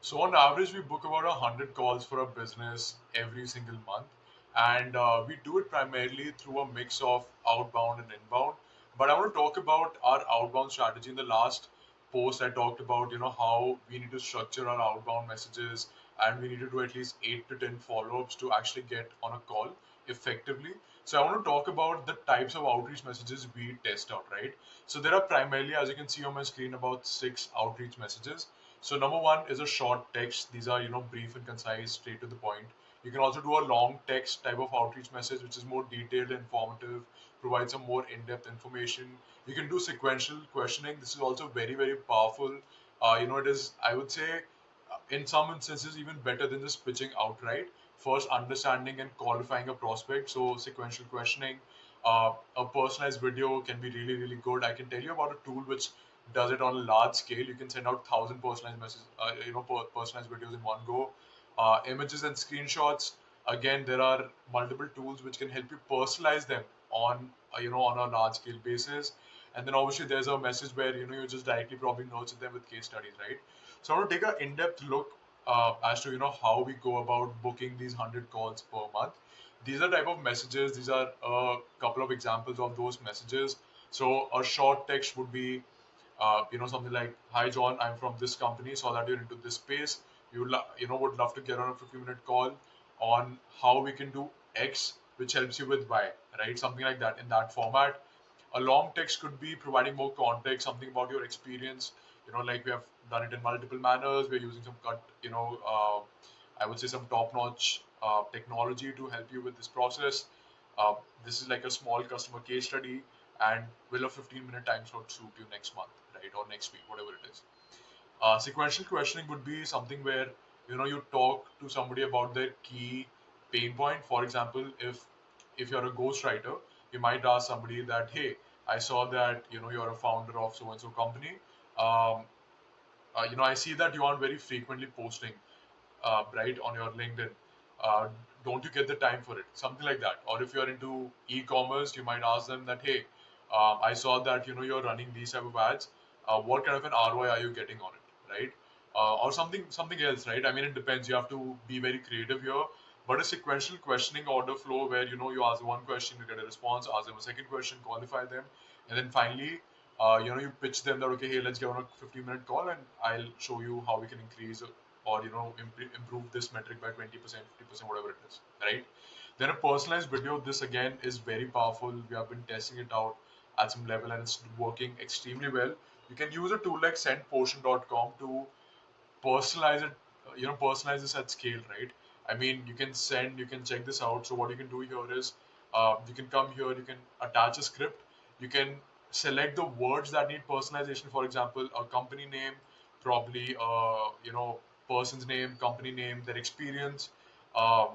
So on average, we book about 100 calls for a business every single month, and we do it primarily through a mix of outbound and inbound. But I want to talk about our outbound strategy. In the last post, I talked about how we need to structure our outbound messages, and we need to do at least 8 to 10 follow-ups to actually get on a call effectively. So I want to talk about the types of outreach messages we test out, right? So there are primarily, as you can see on my screen, about 6 outreach messages. So number one is a short text. These are, brief and concise, straight to the point. You can also do a long text type of outreach message, which is more detailed, informative, provides some more in-depth information. You can do sequential questioning. This is also very, very powerful. It is, I would say, in some instances, even better than just pitching outright. First, understanding and qualifying a prospect. So sequential questioning, a personalized video can be really, really good. I can tell you about a tool which does it on a large scale. You can send out 1,000 personalized messages, personalized videos in one go. Images and screenshots. Again, there are multiple tools which can help you personalize them on on a large scale basis. And then obviously there's a message where you just directly probably nurture them with case studies, right? So I want to take an in-depth look as to how we go about booking these 100 calls per month. These are type of messages. These are a couple of examples of those messages. So a short text would be something like, "Hi John, I'm from this company. Saw that you're into this space. Would love to get on a 15-minute call on how we can do X, which helps you with Y, right? Something like that in that format. A long text could be providing more context, something about your experience. Like we have done it in multiple manners. We're using some I would say some top-notch technology to help you with this process. Uh, this is like a small customer case study, and will a 15-minute time slot suit you next month, right, or next week, whatever it is. Sequential questioning would be something where you talk to somebody about their key pain point. For example, if you're a ghostwriter, you might ask somebody that, "Hey, I saw that you're a founder of so and so company. Um, I see that you aren't very frequently posting, right, on your LinkedIn. Uh, don't you get the time for it?" Something like that. Or if you're into e-commerce, you might ask them that, "Hey, I saw that you're running these type of ads. What kind of an ROI are you getting on it?" Right? Or something else, right? I mean, it depends. You have to be very creative here. But a sequential questioning order flow where you ask one question, you get a response, ask them a second question, qualify them, and then finally you pitch them that, "Okay, hey, let's get on a 15-minute call and I'll show you how we can increase or improve this metric by 20%, 50%, whatever it is," right? Then a personalized video. This again is very powerful. We have been testing it out at some level and it's working extremely well. You can use a tool like sendpotion.com to personalize it, personalize this at scale, right? I mean, you can check this out. So what you can do here is, you can come here, you can attach a script, you can select the words that need personalization. For example, a company name, probably, person's name, company name, their experience, um,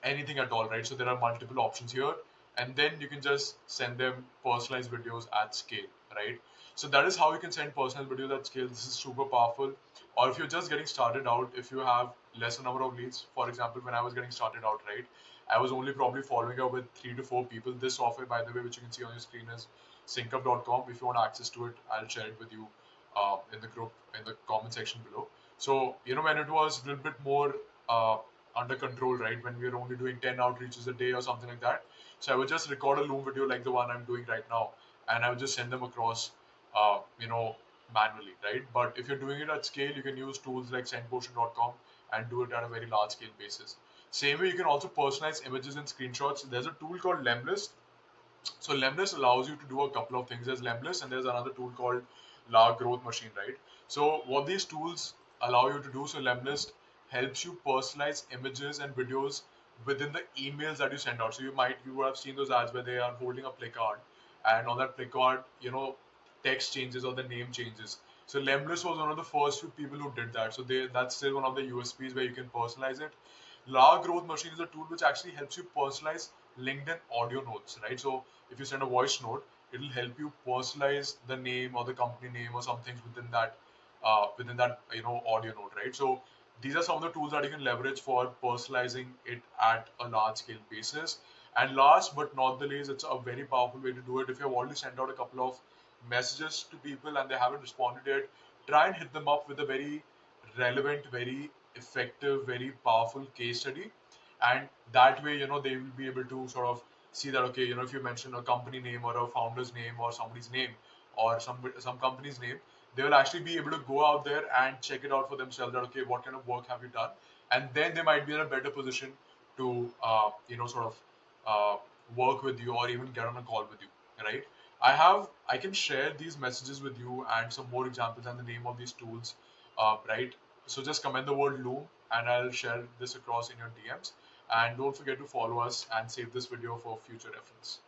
anything at all, right? So there are multiple options here, and then you can just send them personalized videos at scale, right? So that is how you can send personalized videos at scale. This is super powerful. Or if you're just getting started out, if you have lesser number of leads, for example, when I was getting started out, right, I was only probably following up with 3 to 4 people. This software, by the way, which you can see on your screen, is syncup.com. If you want access to it, I'll share it with you in the group, in the comment section below. So when it was a little bit more under control, right, when we were only doing 10 outreaches a day or something like that, so I would just record a Loom video like the one I'm doing right now, and I would just send them across uh, you know manually, right? But if you're doing it at scale, you can use tools like sendpotion.com and do it at a very large scale basis. Same way, you can also personalize images and screenshots. There's a tool called Lemnist. So Lemnist allows you to do a couple of things. There's Lemnist and there's another tool called LaGrowth Machine, right? So what these tools allow you to do, so Lemnist helps you personalize images and videos within the emails that you send out. So you would have seen those ads where they are holding a placard, and on that placard, text changes or the name changes. So Lemless was one of the first few people who did that. So that's still one of the USPs where you can personalize it. LaGrowth Machine is a tool which actually helps you personalize LinkedIn audio notes, right? So if you send a voice note, it'll help you personalize the name or the company name or some things within that audio note, right? So these are some of the tools that you can leverage for personalizing it at a large scale basis. And last but not the least, it's a very powerful way to do it. If you have already sent out a couple of messages to people and they haven't responded yet, try and hit them up with a very relevant, very effective, very powerful case study. And that way, they will be able to sort of see that, okay, if you mention a company name or a founder's name or somebody's name or some company's name, they will actually be able to go out there and check it out for themselves, that, okay, what kind of work have you done? And then they might be in a better position to, sort of work with you or even get on a call with you, right? I can share these messages with you and some more examples and the name of these tools, right? So just comment the word Loom and I'll share this across in your DMs. And don't forget to follow us and save this video for future reference.